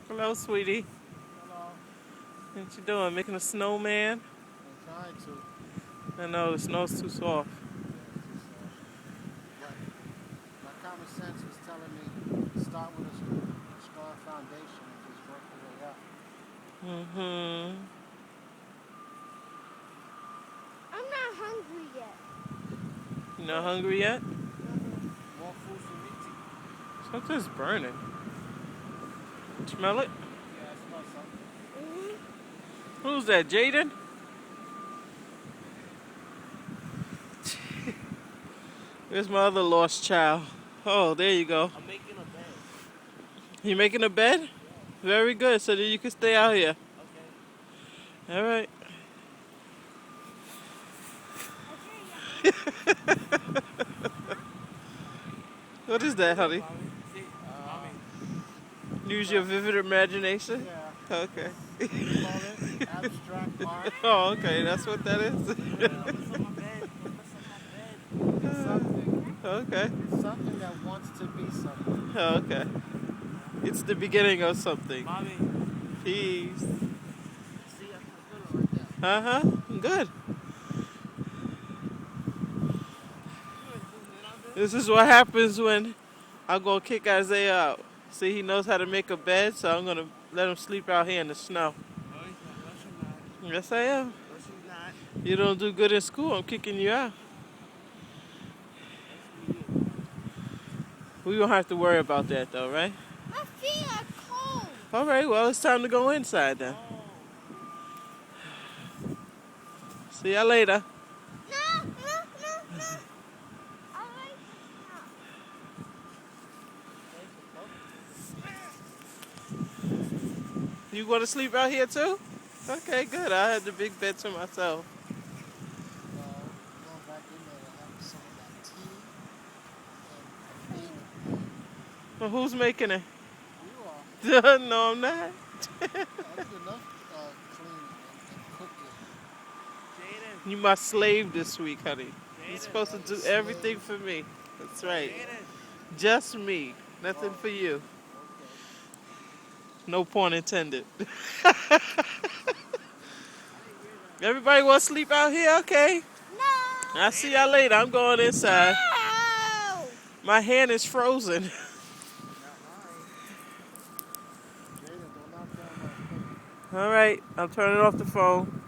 Hello, sweetie. Hello. What you doing? Making a snowman? I'm trying to. I know the snow's too soft. Yeah, it's too soft. But my common sense was telling me start with a strong foundation and just work your way up. Mm-hmm. I'm not hungry yet. You not hungry yet? More food for me to eat. Something's burning. Smell it? Yeah, I smell something. Who's that, Jaden? There's my other lost child. Oh, there you go. I'm making a bed. You making a bed? Yeah. Very good, so that you can stay out here. Okay. All right. What is that, honey? See, Use your vivid imagination? yeah. Okay. They call it abstract art. Oh, okay, that's what that is? What's on my bed? It's something. Okay. It's something that wants to be something. Okay. It's the beginning of something. Mommy. Peace. See, I put it right there. Uh-huh. Good. This is what happens when I'm going to kick Isaiah out. See, he knows how to make a bed, so I'm going to let him sleep out here in the snow. No, he's not. No, she's not. Yes, I am. No, she's not. You don't do good in school, I'm kicking you out. Yes, we do. We don't have to worry about that, though, right? My feet are cold. All right, well, it's time to go inside then. Oh. See ya later. No. I like You going to sleep out here too? Okay, good. I had the big bed to myself. Well, going back in there to have some of that tea and a baby. Well, who's making it? You are. No, I'm not. I did enough cleaning and cooking. Jaden. You my slave this week, honey. You're Jaden. supposed to do Slave. everything for me. That's right. Jaden. Just me. Nothing Oh. for you. Okay. No pun intended. Everybody want to sleep out here? Okay. no. I'll see y'all later. I'm going inside. No. My hand is frozen. Not mine. Jaden, don't knock down my cookie. All right. I'm turning off the phone.